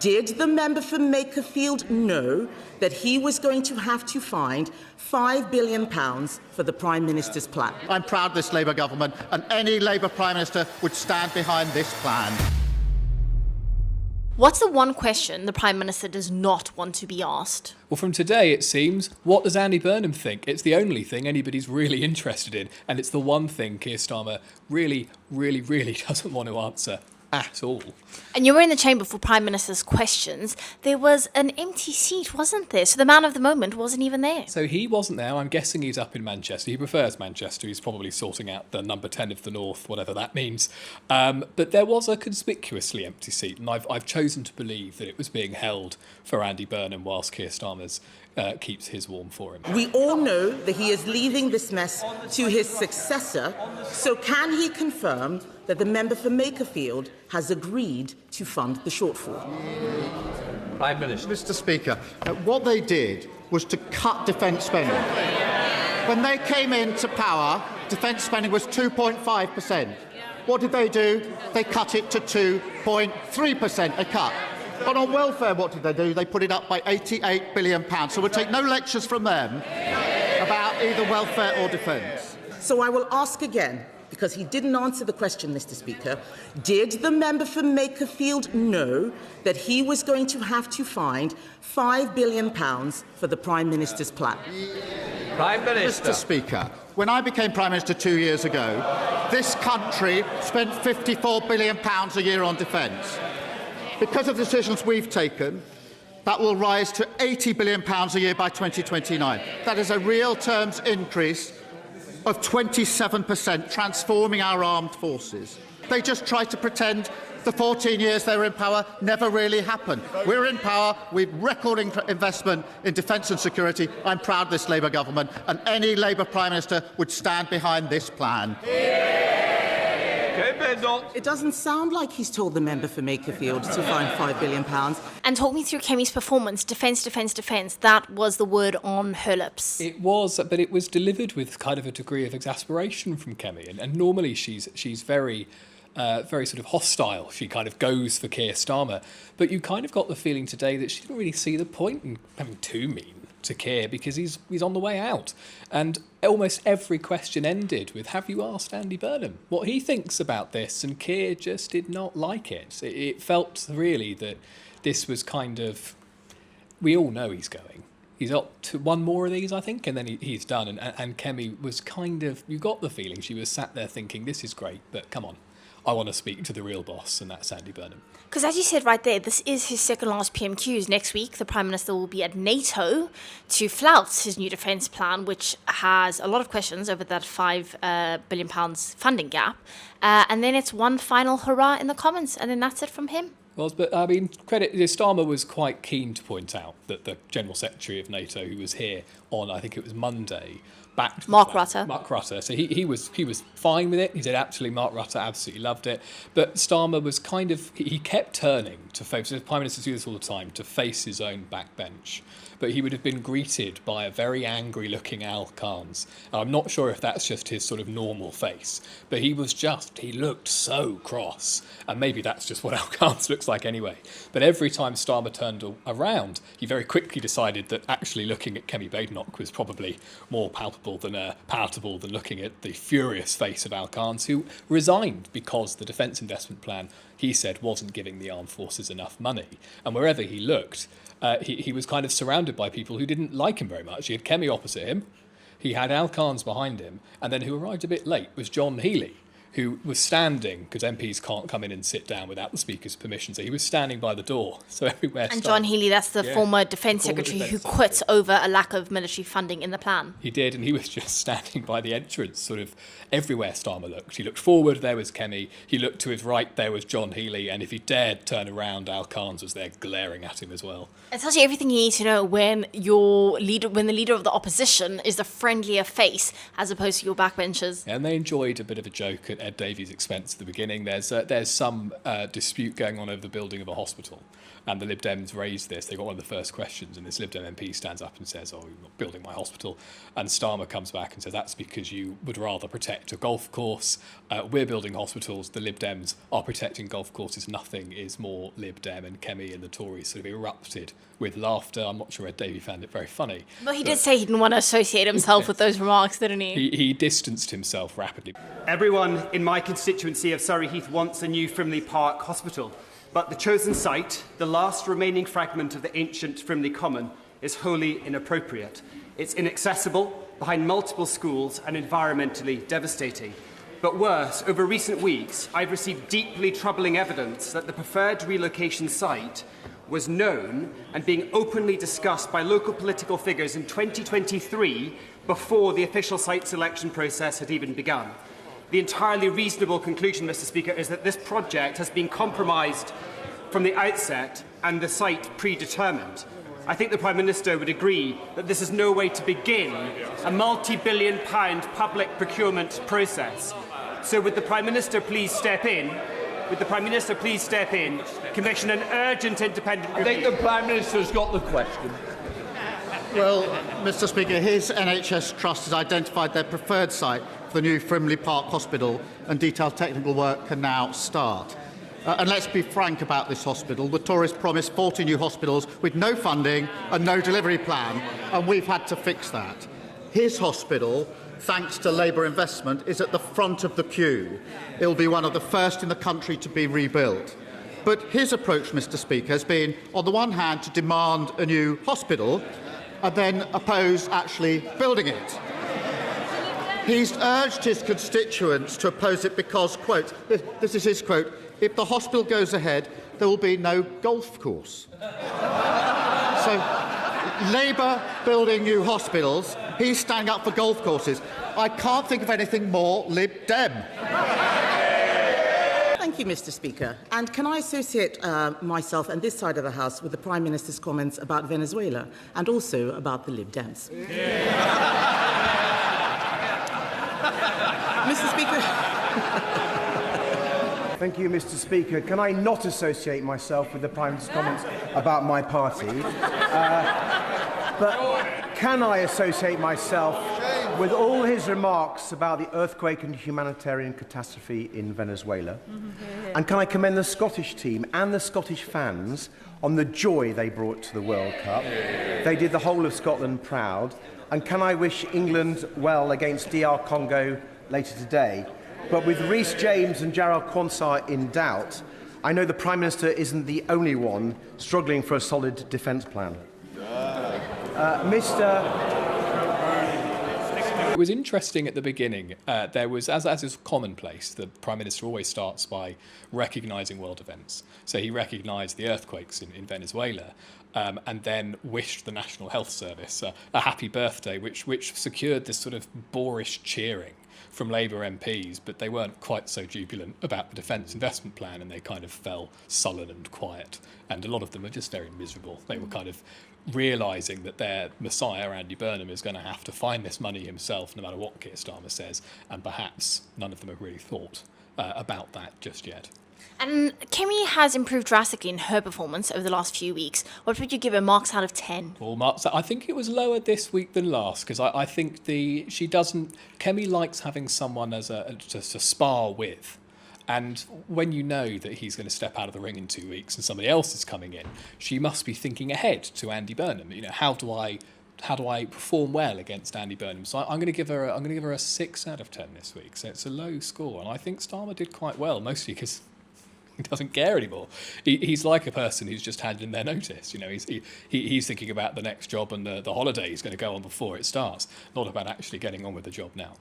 Did the member for Makerfield know that he was going to have to find £5 billion for the Prime Minister's plan? I'm proud of this Labour government, and any Labour Prime Minister would stand behind this plan. What's the one question the Prime Minister does not want to be asked? Well, from today, it seems, what does Andy Burnham think? It's the only thing anybody's really interested in, and it's the one thing Keir Starmer really doesn't want to answer at all. And you were in the chamber for Prime Minister's questions. There was an empty seat, wasn't there? So the man of the moment wasn't even there. So he wasn't there. I'm guessing he's up in Manchester. He prefers Manchester. He's probably sorting out the number 10 of the North, whatever that means. But there was a conspicuously empty seat, and I've chosen to believe that it was being held for Andy Burnham whilst Keir Starmer's keeps his warm for him. We all know that he is leaving this mess to his successor, so can he confirm that the member for Makerfield has agreed to fund the shortfall? Prime Minister. Mr. Speaker, what they did was to cut defence spending. When they came into power, defence spending was 2.5%. What did they do? They cut it to 2.3%, a cut. But on welfare, what did they do? They put it up by £88 billion. So we'll take no lectures from them about either welfare or defence. So I will ask again, because he didn't answer the question, Mr. Speaker. Did the member for Makerfield know that he was going to have to find £5 billion for the Prime Minister's plan? Prime Minister. Mr. Speaker, when I became Prime Minister 2 years ago, this country spent £54 billion a year on defence. Because of the decisions we've taken, that will rise to £80 billion a year by 2029. That is a real terms increase of 27%, transforming our armed forces. They just try to pretend the 14 years they were in power never really happened. We're in power, we're recording investment in defence and security. I'm proud of this Labour government, and any Labour Prime Minister would stand behind this plan. It doesn't sound like he's told the member for Makerfield to find £5 billion. And talk me through Kemi's performance. Defence. That was the word on her lips. It was, but it was delivered with kind of a degree of exasperation from Kemi. And normally she's very sort of hostile. She kind of goes for Keir Starmer. But you kind of got the feeling today that she didn't really see the point in having too mean to Keir, because he's on the way out. And almost every question ended with, have you asked Andy Burnham what he thinks about this? And Keir just did not like it. It felt really that this was kind of, we all know he's going. He's up to one more of these, I think, and then he's done. And Kemi was kind of, you got the feeling she was sat there thinking, this is great, but come on, I want to speak to the real boss, and that's Andy Burnham. Because as you said right there, this is his second last PMQs. Next week, the Prime Minister will be at NATO to flout his new defence plan, which has a lot of questions over that £5 billion funding gap. And then it's one final hurrah in the Commons, and then that's it from him. Well, but I mean, Starmer was quite keen to point out that the General Secretary of NATO, who was here on, I think it was Monday, backed Mark Rutte. So he was fine with it. He said, absolutely, Mark Rutte absolutely loved it. But Starmer was kind of, he kept turning to face, the Prime Minister do this all the time, to face his own backbench. But he would have been greeted by a very angry-looking Al Carnes. I'm not sure if that's just his sort of normal face, but he looked so cross. And maybe that's just what Al Carnes looks like anyway. But every time Starmer turned around, he very quickly decided that actually looking at Kemi Badenoch was probably more palatable than looking at the furious face of Al Carnes, who resigned because the defence investment plan, he said, wasn't giving the armed forces enough money. And wherever he looked, he was kind of surrounded by people who didn't like him very much. He had Kemi opposite him, he had Al Carnes behind him, and then who arrived a bit late was John Healey, who was standing, because MPs can't come in and sit down without the Speaker's permission, so he was standing by the door. So everywhere. And John Healey, that's the former Defence Secretary who quit over a lack of military funding in the plan. He did, and he was just standing by the entrance, sort of everywhere Starmer looked. He looked forward, there was Kemi. He looked to his right, there was John Healey, and if he dared turn around, Al Carnes was there glaring at him as well. It tells you everything you need to know when the leader of the opposition is the friendlier face as opposed to your backbenchers. And they enjoyed a bit of a joke at Ed Davies' expense at the beginning. There's some dispute going on over the building of a hospital, and the Lib Dems raised this. They got one of the first questions, and this Lib Dem MP stands up and says, "Oh, you're not building my hospital," and Starmer comes back and says, "That's because you would rather protect a golf course. We're building hospitals. The Lib Dems are protecting golf courses. Nothing is more Lib Dem." And Kemi and the Tories sort of erupted with laughter. I'm not sure Ed Davey found it very funny. Well, he did say he didn't want to associate himself with those remarks, didn't he? He distanced himself rapidly. Everyone in my constituency of Surrey Heath wants a new Frimley Park hospital, but the chosen site, the last remaining fragment of the ancient Frimley Common, is wholly inappropriate. It's inaccessible, behind multiple schools, and environmentally devastating. But worse, over recent weeks, I've received deeply troubling evidence that the preferred relocation site was known and being openly discussed by local political figures in 2023 before the official site selection process had even begun. The entirely reasonable conclusion, Mr. Speaker, is that this project has been compromised from the outset and the site predetermined. I think the Prime Minister would agree that this is no way to begin a multi-billion-pound public procurement process. So would the Prime Minister please step in? Would the Prime Minister please step in, commission an urgent independent review? I think the Prime Minister's got the question. Well, Mr. Speaker, his NHS Trust has identified their preferred site for the new Frimley Park Hospital, and detailed technical work can now start. And let's be frank about this hospital. The Tories promised 40 new hospitals with no funding and no delivery plan, and we've had to fix that. His hospital, thanks to Labour investment, is at the front of the queue. It will be one of the first in the country to be rebuilt. But his approach, Mr. Speaker, has been, on the one hand, to demand a new hospital and then oppose actually building it. He's urged his constituents to oppose it because, quote, this is his quote, "If the hospital goes ahead, there will be no golf course." So, Labour building new hospitals, he's standing up for golf courses. I can't think of anything more Lib Dem. Thank you, Mr. Speaker. And can I associate myself and this side of the House with the Prime Minister's comments about Venezuela and also about the Lib Dems? Mr. Speaker. Thank you, Mr. Speaker. Can I not associate myself with the Prime Minister's comments about my party? But can I associate myself with all his remarks about the earthquake and humanitarian catastrophe in Venezuela? And can I commend the Scottish team and the Scottish fans on the joy they brought to the World Cup? They did the whole of Scotland proud. And can I wish England well against DR Congo later today? But with Rhys James and Gerald Quansah in doubt, I know the Prime Minister isn't the only one struggling for a solid defence plan. It was interesting at the beginning. There was, as is commonplace, the Prime Minister always starts by recognising world events. So he recognised the earthquakes in Venezuela, and then wished the National Health Service a happy birthday, which secured this sort of boorish cheering from Labour MPs, but they weren't quite so jubilant about the defence investment plan, and they kind of fell sullen and quiet. And a lot of them are just very miserable. They were kind of realising that their messiah, Andy Burnham, is going to have to find this money himself, no matter what Keir Starmer says, and perhaps none of them have really thought about that just yet. And Kemi has improved drastically in her performance over the last few weeks. What would you give her marks out of 10? Well, marks, I think it was lower this week than last, because I think Kemi likes having someone to spar with. And when you know that he's going to step out of the ring in 2 weeks and somebody else is coming in, she must be thinking ahead to Andy Burnham. You know, how do I perform well against Andy Burnham? So I'm going to give her a 6 out of 10 this week. So it's a low score, and I think Starmer did quite well, mostly because he doesn't care anymore. He's like a person who's just handed in their notice. You know, he's thinking about the next job and the holiday he's going to go on before it starts, not about actually getting on with the job now.